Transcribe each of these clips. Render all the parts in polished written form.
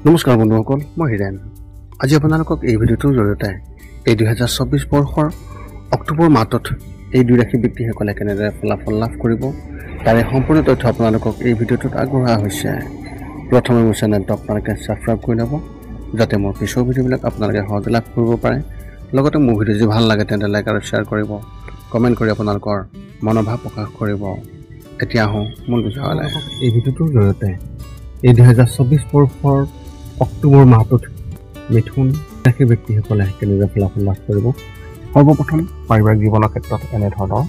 নমস্কাৰ বন্ধুসকল, মই হিৰেন। আজি আপোনালোকক এই ভিডিঅ'টোৰ জৰিয়তে এই 2024 বৰ্ষৰ অক্টোবৰ মাহটোত এই দুই ৰাশি ব্যক্তিসকলে কেনেদৰে ফলাফল লাভ কৰিব তাৰে সম্পূৰ্ণ তথ্য আপোনালোকক এই ভিডিঅ'টোত আগবঢ়োৱা হৈছে। প্ৰথমে মোৰ চেনেলটো আপোনালোকে ছাবস্ক্ৰাইব কৰি ল'ব, যাতে মোৰ পিছৰ ভিডিঅ'বিলাক আপোনালোকে সহজে লাভ কৰিব পাৰে। লগতে মোৰ ভিডিঅ' যদি ভাল লাগে তেন্তে লাইক আৰু শ্বেয়াৰ কৰিব, কমেণ্ট কৰি আপোনালোকৰ মনোভাৱ প্ৰকাশ কৰিব। এতিয়া আহোঁ মূল বিষয়লৈ। এই ভিডিঅ'টোৰ জৰিয়তে এই 2024 বৰ্ষৰ অক্টোবৰ মাহটোত মিথুন ৰাশি ব্যক্তিসকলে কেনেদৰে ফলাফল লাভ কৰিব। সৰ্বপ্ৰথম পাৰিবাৰিক জীৱনৰ ক্ষেত্ৰত এনেধৰণৰ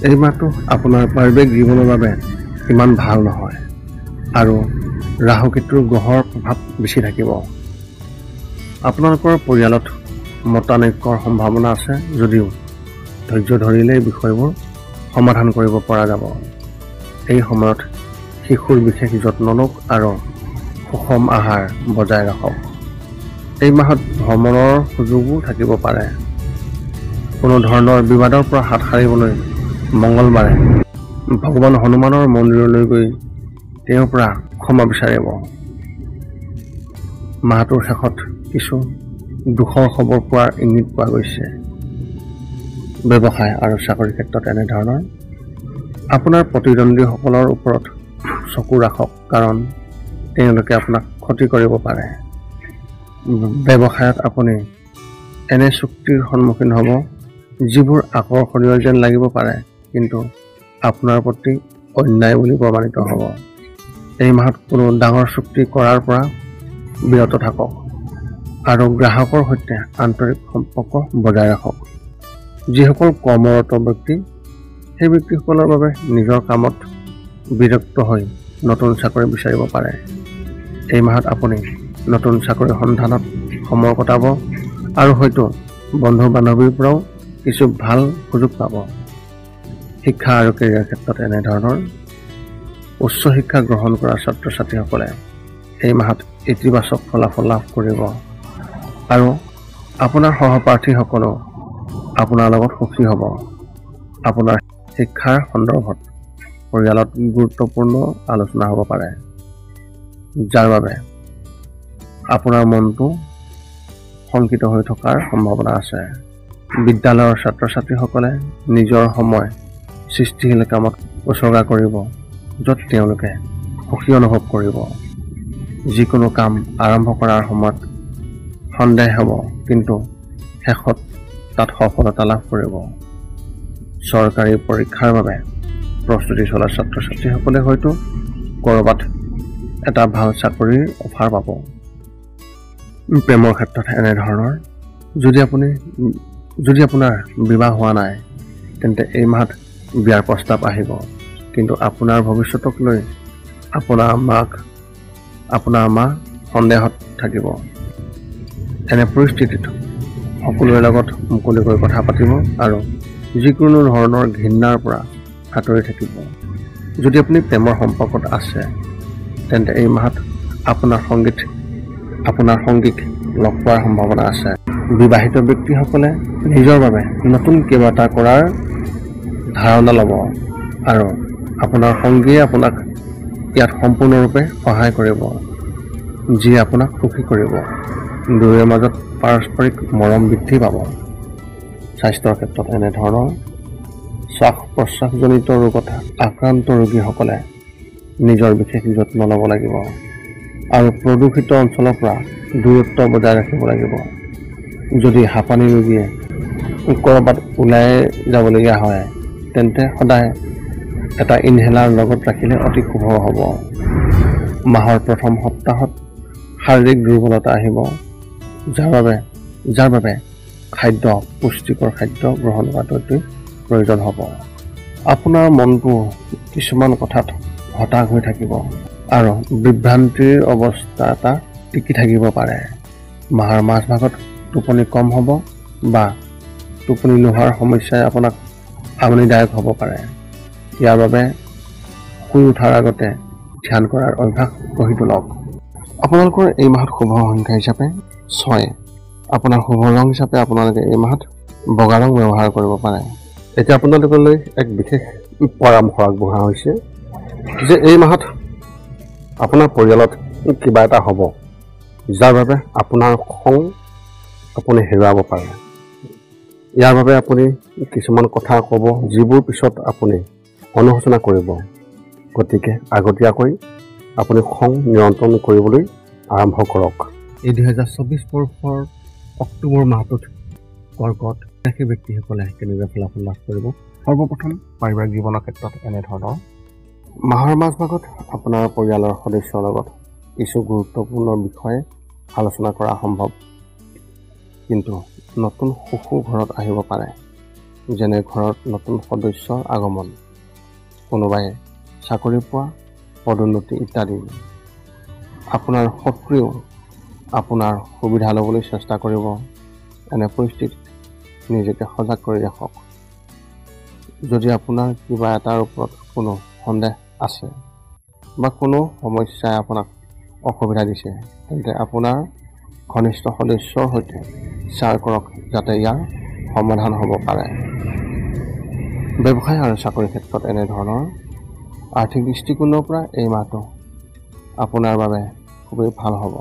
এই মাহটো আপোনাৰ পাৰিবাৰিক জীৱনৰ বাবে ইমান ভাল নহয় আৰু ৰাহু কেতুৰ গ্ৰহৰ প্ৰভাৱ বেছি থাকিব। আপোনালোকৰ পৰিয়ালত মতানৈক্যৰ সম্ভাৱনা আছে যদিও ধৈৰ্য ধৰিলে এই বিষয়বোৰ সমাধান কৰিব পৰা যাব। এই সময়ত শিশুৰ বিশেষ যত্ন লওক আৰু সুষম আহাৰ বজাই ৰাখক। এই মাহত ভ্ৰমণৰ সুযোগো থাকিব পাৰে। কোনো ধৰণৰ বিবাদৰ পৰা হাত সাৰিবলৈ মঙ্গলবাৰে ভগৱান হনুমানৰ মন্দিৰলৈ গৈ তেওঁৰ পৰা ক্ষমা বিচাৰিব। মাহটোৰ শেষত কিছু দুখৰ খবৰ পোৱাৰ ইংগিত পোৱা গৈছে। ব্যৱসায় আৰু চাকৰিৰ ক্ষেত্ৰত এনেধৰণৰ আপোনাৰ প্ৰতিদ্বন্দ্বীসকলৰ ওপৰত চকু ৰাখক, কাৰণ তেওঁলোকে আপোনাক ক্ষতি কৰিব পাৰে। ব্যৱসায়ত আপুনি এনে চুক্তিৰ সন্মুখীন হ'ব যিবোৰ আকৰ্ষণীয় যেন লাগিব পাৰে, কিন্তু আপোনাৰ প্ৰতি অন্যায় বুলি প্ৰমাণিত হ'ব। এই মাহত কোনো ডাঙৰ চুক্তি কৰাৰ পৰা বিৰত থাকক আৰু গ্ৰাহকৰ সৈতে আন্তৰিক সম্পৰ্ক বজাই ৰাখক। যিসকল কৰ্মৰত ব্যক্তি, সেই ব্যক্তিসকলৰ বাবে নিজৰ কামত বিৰক্ত হৈ নতুন চাকৰি বিচাৰিব পাৰে। এই মাহত আপুনি নতুন চাকৰিৰ সন্ধানত সময় কটাব আৰু হয়তো বন্ধু বান্ধৱীৰ পৰাও কিছু ভাল সুযোগ পাব। শিক্ষা আৰু কেৰিয়াৰ ক্ষেত্ৰত এনেধৰণৰ উচ্চ শিক্ষা গ্ৰহণ কৰা ছাত্ৰ ছাত্ৰীসকলে এই মাহত ইতিবাচক ফলাফল লাভ কৰিব আৰু আপোনাৰ সহপাঠীসকলেও আপোনাৰ লগত সুখী হ'ব। আপোনাৰ শিক্ষাৰ সন্দৰ্ভত পৰিয়ালত গুৰুত্বপূৰ্ণ আলোচনা হ'ব পাৰে, যাৰ বাবে আপোনাৰ মনটো শংকিত হৈ থকাৰ সম্ভাৱনা আছে। বিদ্যালয়ৰ ছাত্ৰ ছাত্ৰীসকলে নিজৰ সময় সৃষ্টিশীল কামত উচৰ্গা কৰিব, য'ত তেওঁলোকে সুখী অনুভৱ কৰিব। যিকোনো কাম আৰম্ভ কৰাৰ সময়ত সন্দেহ হ'ব, কিন্তু শেষত তাত সফলতা লাভ কৰিব। চৰকাৰী পৰীক্ষাৰ বাবে প্ৰস্তুতি চলা ছাত্ৰ ছাত্ৰীসকলে হয়তো ক'ৰবাত এটা ভাল চাকৰিৰ অফাৰ পাব। প্ৰেমৰ ক্ষেত্ৰত এনেধৰণৰ যদি আপোনাৰ বিবাহ হোৱা নাই তেন্তে এই মাহত বিয়াৰ প্ৰস্তাৱ আহিব, কিন্তু আপোনাৰ ভৱিষ্যতক লৈ আপোনাৰ মা সন্দেহত থাকিব। এনে পৰিস্থিতিত সকলোৰে লগত মুকলিকৈ কথা পাতিব আৰু যিকোনো ধৰণৰ ঘৃণাৰ পৰা আঁতৰি থাকিব। যদি আপুনি প্ৰেমৰ সম্পৰ্কত আছে তেন্তে এই মাহত আপোনাৰ সংগীক লগ পোৱাৰ সম্ভাৱনা আছে। বিবাহিত ব্যক্তিসকলে নিজৰ বাবে নতুন কিবা এটা কৰাৰ ধাৰণা ল'ব আৰু আপোনাৰ সংগীয়ে আপোনাক ইয়াত সম্পূৰ্ণৰূপে সহায় কৰিব, যি আপোনাক সুখী কৰিব। দুয়োৰে মাজত পাৰস্পৰিক মৰম বৃদ্ধি পাব। স্বাস্থ্যৰ ক্ষেত্ৰত এনেধৰণৰ শ্বাস প্ৰশ্বাসজনিত ৰোগত আক্ৰান্ত ৰোগীসকলে নিজৰ বিশেষ যত্ন ল'ব লাগিব আৰু প্ৰদূষিত অঞ্চলৰ পৰা দূৰত্ব বজাই ৰাখিব লাগিব। যদি হাঁপানি ৰোগীয়ে ক'ৰবাত ওলাই যাবলগীয়া হয় তেন্তে সদায় এটা ইনহেলাৰ লগত ৰাখিলে অতি শুভ হ'ব। মাহৰ প্ৰথম সপ্তাহত শাৰীৰিক দুৰ্বলতা আহিব, যাৰ বাবে পুষ্টিকৰ খাদ্য গ্ৰহণ কৰাটো অতি প্ৰয়োজন হ'ব। আপোনাৰ মনটো কিছুমান কথাত হতাশ হৈ থাকিব আৰু বিভ্ৰান্তিৰ অৱস্থা এটা টিকি থাকিব পাৰে। মাহৰ মাজভাগত টোপনি কম হ'ব বা টোপনি নোহোৱাৰ সমস্যাই আপোনাক আমনিদায়ক হ'ব পাৰে। ইয়াৰ বাবে শুই উঠাৰ আগতে ধ্যান কৰাৰ অভ্যাস গঢ়ি তোলক। আপোনালোকৰ এই মাহত শুভ সংখ্যা হিচাপে 6। আপোনাৰ শুভ ৰং হিচাপে আপোনালোকে এই মাহত বগা ৰং ব্যৱহাৰ কৰিব পাৰে। এতিয়া আপোনালোকলৈ এক বিশেষ পৰামৰ্শ আগবঢ়োৱা হৈছে যে এই মাহত আপোনাৰ পৰিয়ালত কিবা এটা হ'ব, যাৰ বাবে আপোনাৰ খং আপুনি হেৰুৱাব পাৰে। ইয়াৰ বাবে আপুনি কিছুমান কথা ক'ব যিবোৰ পিছত আপুনি অনুশোচনা কৰিব। গতিকে আগতীয়াকৈ আপুনি খং নিয়ন্ত্ৰণ কৰিবলৈ আৰম্ভ কৰক। এই 2024 বৰ্ষৰ অক্টোবৰ মাহটোত কৰ্কট ৰাশিৰ ব্যক্তিসকলে কেনেদৰে ফলাফল লাভ কৰিব। সৰ্বপ্ৰথম পাৰিবাৰিক জীৱনৰ ক্ষেত্ৰত এনেধৰণৰ মাহৰ মাজভাগত আপোনাৰ পৰিয়ালৰ সদস্যৰ লগত কিছু গুৰুত্বপূৰ্ণ বিষয়ে আলোচনা কৰা সম্ভৱ। কিন্তু নতুন সুখো ঘৰত আহিব পাৰে, যেনে ঘৰত নতুন সদস্যৰ আগমন, কোনোবাই চাকৰি পোৱা, পদোন্নতি ইত্যাদি। আপোনাৰ শত্ৰুৱেও আপোনাৰ সুবিধা ল'বলৈ চেষ্টা কৰিব। এনে পৰিস্থিতিত নিজকে সজাগ কৰি ৰাখক। যদি আপোনাৰ কিবা এটাৰ ওপৰত কোনো সন্দেহ আছে বা কোনো সমস্যাই আপোনাক অসুবিধা দিছে, তেন্তে আপোনাৰ ঘনিষ্ঠ সদস্যৰ সৈতে শ্বেয়াৰ কৰক, যাতে ইয়াৰ সমাধান হ'ব পাৰে। ব্যৱসায় আৰু চাকৰিৰ ক্ষেত্ৰত এনেধৰণৰ আৰ্থিক দৃষ্টিকোণৰ পৰা এই মাহটো আপোনাৰ বাবে খুবেই ভাল হ'ব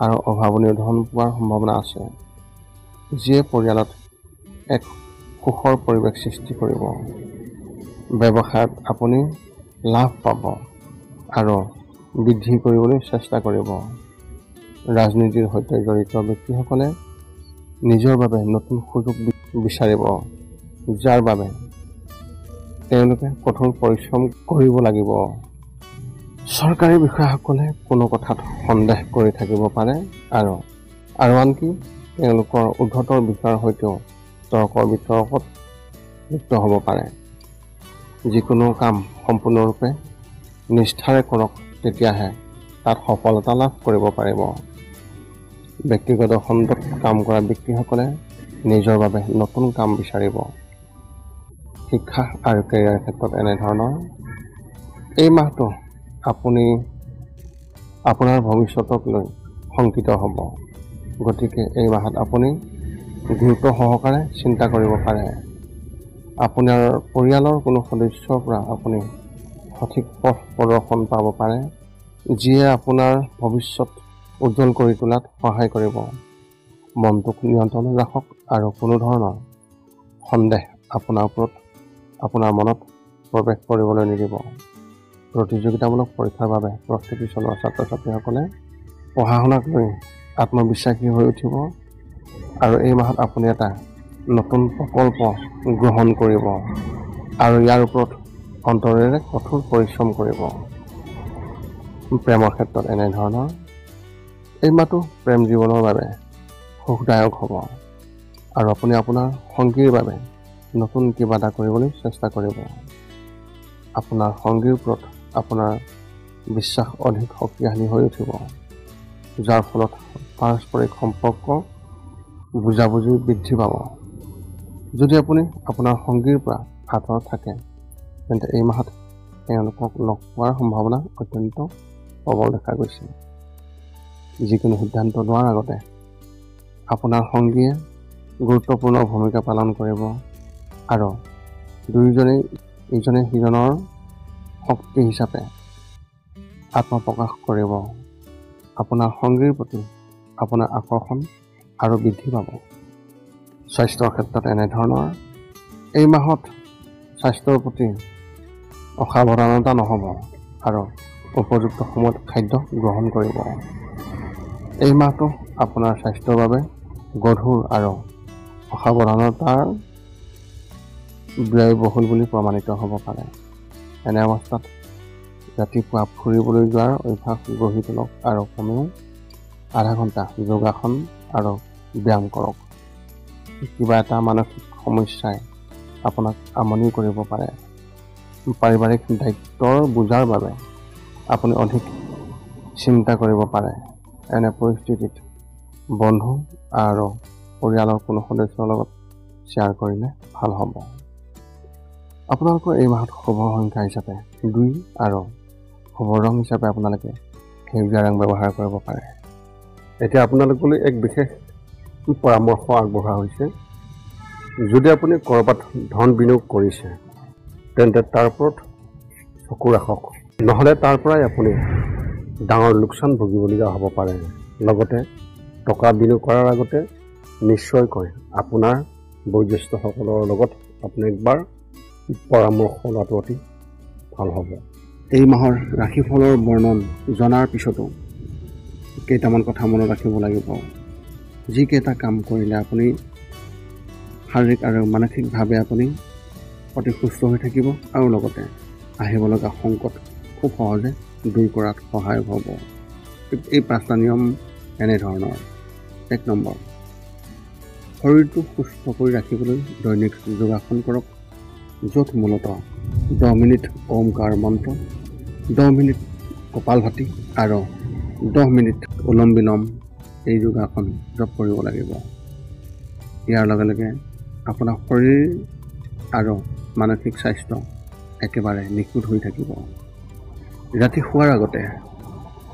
আৰু অভাৱনীয় ধন পোৱাৰ সম্ভাৱনা আছে, যিয়ে পৰিয়ালত এক সুখৰ পৰিৱেশ সৃষ্টি কৰিব। ব্যৱসায়ত আপুনি লাভ পাব আৰু বৃদ্ধি কৰিবলৈ চেষ্টা কৰিব। ৰাজনীতিৰ সৈতে জড়িত ব্যক্তিসকলে নিজৰ বাবে নতুন সুযোগ বিচাৰিব, যাৰ বাবে তেওঁলোকে কঠোৰ পৰিশ্ৰম কৰিব লাগিব। চৰকাৰী বিষয়াসকলে কোনো কথাত সন্দেহ কৰি থাকিব পাৰে আৰু আনকি তেওঁলোকৰ উদ্ধতৰ বিষয়ৰ সৈতেও তৰ্কৰ বিতৰ্কত লিপ্ত হ'ব পাৰে। যিকোনো কাম সম্পূৰ্ণৰূপে নিষ্ঠাৰে কৰক, তেতিয়াহে তাত সফলতা লাভ কৰিব পাৰিব। ব্যক্তিগত খণ্ডত কাম কৰা ব্যক্তিসকলে নিজৰ বাবে নতুন কাম বিচাৰিব। শিক্ষা আৰু কেৰিয়াৰ ক্ষেত্ৰত এনেধৰণৰ এই মাহটো আপুনি আপোনাৰ ভৱিষ্যতক লৈ শংকিত হ'ব। গতিকে এই মাহত আপুনি গুৰুত্ব সহকাৰে চিন্তা কৰিব পাৰে। আপোনাৰ পৰিয়ালৰ কোনো সদস্যৰ পৰা আপুনি সঠিক পথ প্ৰদৰ্শন পাব পাৰে, যিয়ে আপোনাৰ ভৱিষ্যত উজ্জ্বল কৰি তোলাত সহায় কৰিব। মনটোক নিয়ন্ত্ৰণত ৰাখক আৰু কোনো ধৰণৰ সন্দেহ আপোনাৰ মনত প্ৰৱেশ কৰিবলৈ নিদিব। প্ৰতিযোগিতামূলক পৰীক্ষাৰ বাবে প্ৰস্তুতি চলোৱা ছাত্ৰ ছাত্ৰীসকলে পঢ়া শুনাক লৈ আত্মবিশ্বাসী হৈ উঠিব আৰু এই মাহত আপুনি এটা নতুন প্ৰকল্প গ্ৰহণ কৰিব আৰু ইয়াৰ ওপৰত অন্তৰেৰে কঠোৰ পৰিশ্ৰম কৰিব। প্ৰেমৰ ক্ষেত্ৰত এনেধৰণৰ এই মাহটো প্ৰেম জীৱনৰ বাবে সুখদায়ক হ'ব আৰু আপুনি আপোনাৰ সংগীৰ বাবে নতুন কিবা এটা কৰিবলৈ চেষ্টা কৰিব। আপোনাৰ সংগীৰ ওপৰত আপোনাৰ বিশ্বাস অধিক শক্তিশালী হৈ উঠিব, যাৰ ফলত পাৰস্পৰিক সম্পৰ্ক বুজাবুজি বৃদ্ধি পাব। যদি আপুনি আপোনাৰ সংগীৰ পৰা আঁতৰত থাকে, তেন্তে এই মাহত তেওঁলোকক লগ পোৱাৰ সম্ভাৱনা অত্যন্ত প্ৰবল দেখা গৈছে। যিকোনো সিদ্ধান্ত লোৱাৰ আগতে আপোনাৰ সংগীয়ে গুৰুত্বপূৰ্ণ ভূমিকা পালন কৰিব আৰু দুয়োজনেই ইজনে সিজনৰ শক্তি হিচাপে আত্মপ্ৰকাশ কৰিব। আপোনাৰ সংগীৰ প্ৰতি আপোনাৰ আকৰ্ষণ আৰু বৃদ্ধি পাব। স্বাস্থ্যৰ ক্ষেত্ৰত এনেধৰণৰ এই মাহত স্বাস্থ্যৰ প্ৰতি অসাৱধানতা নহ'ব আৰু উপযুক্ত সময়ত খাদ্য গ্ৰহণ কৰিব। এই মাহটো আপোনাৰ স্বাস্থ্যৰ বাবে গধুৰ আৰু অসাৱধানতাৰ ব্যয়বহুল বুলি প্ৰমাণিত হ'ব পাৰে। এনে অৱস্থাত ৰাতিপুৱা ফুৰিবলৈ যোৱাৰ অভ্যাস গঢ়ি তোলক আৰু কমেও আধা ঘণ্টা যোগাসন আৰু ব্যায়াম কৰক। কিবা এটা মানসিক সমস্যাই আপোনাক আমনি কৰিব পাৰে। পাৰিবাৰিক দায়িত্বৰ বোজাৰ বাবে আপুনি অধিক চিন্তা কৰিব পাৰে। এনে পৰিস্থিতিত বন্ধু আৰু পৰিয়ালৰ কোনো সদস্যৰ লগত শ্বেয়াৰ কৰিলে ভাল হ'ব। আপোনালোকৰ এই মাহত শুভ সংখ্যা হিচাপে 2 আৰু শুভ ৰং হিচাপে আপোনালোকে সেউজীয়া ৰং ব্যৱহাৰ কৰিব পাৰে। এতিয়া আপোনালোকলৈ এক বিশেষ পৰামৰ্শ আগবঢ়োৱা হৈছে। যদি আপুনি ক'ৰবাত ধন বিনিয়োগ কৰিছে, তেন্তে তাৰ ওপৰত চকু ৰাখক, নহ'লে তাৰ পৰাই আপুনি ডাঙৰ লোকচান ভুগিবলগীয়া হ'ব পাৰে। লগতে টকা বিনিয়োগ কৰাৰ আগতে নিশ্চয়কৈ আপোনাৰ বয়োজ্যেষ্ঠসকলৰ লগত আপুনি একবাৰ পৰামৰ্শ লোৱাটো অতি ভাল হ'ব। এই মাহৰ ৰাশিফলৰ বৰ্ণন জনাৰ পিছতো কেইটামান কথা মনত ৰাখিব লাগিব। যিকেইটা কাম কৰিলে আপুনি শাৰীৰিক আৰু মানসিকভাৱে আপুনি অতি সুস্থ হৈ থাকিব আৰু লগতে আহিব লগা সংকট খুব সহজে দূৰ কৰাত সহায়ক হ'ব। এই 5টা নিয়ম এনেধৰণৰ। 1 নম্বৰ, শৰীৰটো সুস্থ কৰি ৰাখিবলৈ দৈনিক যোগাসন কৰক, য'ত মূলতঃ 10 মিনিট ওমকাৰ মন্ত্ৰ, 10 মিনিট কপালভাতি আৰু 10 মিনিট উলম বিলম এই যোগাসন জপ কৰিব লাগিব। ইয়াৰ লগে লগে আপোনাৰ শৰীৰ আৰু মানসিক স্বাস্থ্য একেবাৰে নিখুঁত হৈ থাকিব। ৰাতি শোৱাৰ আগতে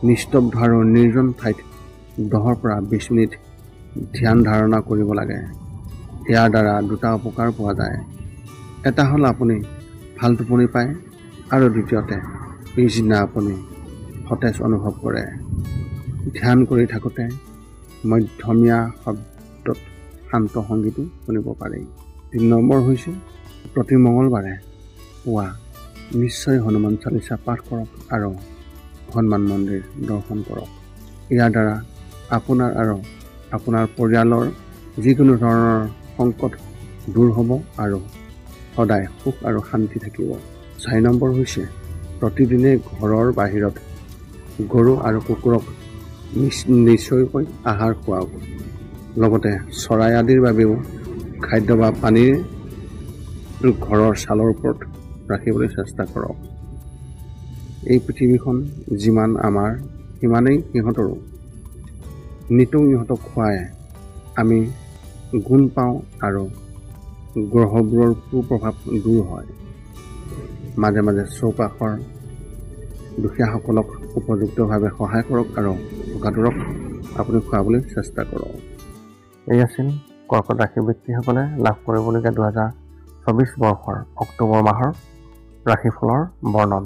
নিস্তব্ধ আৰু নিৰ্জন ঠাইত 10 পৰা 20 মিনিট ধ্যান ধাৰণা কৰিব লাগে। ইয়াৰ দ্বাৰা 2টা উপকাৰ পোৱা যায়। এটা হ'ল আপুনি ভাল টোপনি পায় আৰু দ্বিতীয়তে পিছদিনা আপুনি সতেজ অনুভৱ কৰে। ধ্যান কৰি থাকোঁতে মধ্যমীয়া শব্দত শান্ত সংগীতো শুনিব পাৰি। 3 নম্বৰ হৈছে প্ৰতি মঙলবাৰে পুৱা নিশ্চয় হনুমান চালিচা পাঠ কৰক আৰু হনুমান মন্দিৰ দৰ্শন কৰক। ইয়াৰ দ্বাৰা আপোনাৰ আৰু আপোনাৰ পৰিয়ালৰ যিকোনো ধৰণৰ সংকট দূৰ হ'ব আৰু সদায় সুখ আৰু শান্তি থাকিব। 4 নম্বৰ হৈছে প্ৰতিদিনে ঘৰৰ বাহিৰত গৰু আৰু কুকুৰক নিশ্চয়কৈ আহাৰ খুৱাওক। লগতে চৰাই আদিৰ বাবেও খাদ্য বা পানীৰ ঘৰৰ ছালৰ ওপৰত ৰাখিবলৈ চেষ্টা কৰক। এই পৃথিৱীখন যিমান আমাৰ সিমানেই সিহঁতৰো। নিতৌ ইহঁতক খুৱাই আমি গুণ পাওঁ আৰু গ্ৰহবোৰৰ কুপ্ৰভাৱ দূৰ হয়। মাজে মাজে চৌপাশৰ দুখীয়াসকলক উপযুক্তভাৱে সহায় কৰক আৰু ভোকাতুৰক আপুনি খুৱাবলৈ চেষ্টা কৰক। এই আছিল কৰ্কট ৰাশিৰ ব্যক্তিসকলে লাভ কৰিবলগীয়া 2024 বৰ্ষৰ অক্টোবৰ মাহৰ ৰাশিফলৰ বৰ্ণন।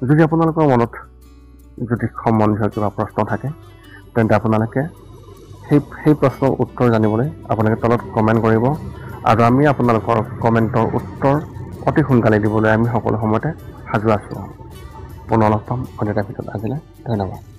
যদি আপোনালোকৰ মনত জ্যোতিষ সম্বন্ধীয় কিবা প্ৰশ্ন থাকে তেন্তে আপোনালোকে সেই প্ৰশ্নৰ উত্তৰ জানিবলৈ আপোনালোকে তলত কমেণ্ট কৰিব আৰু আমি আপোনালোকৰ কমেণ্টৰ উত্তৰ অতি সোনকালে দিবলৈ আমি সকলো সময়তে সাজু আছোঁ। পুনৰ লগ পাম অন্য এটা ভিডিঅ'ত। আজিলৈ ধন্যবাদ।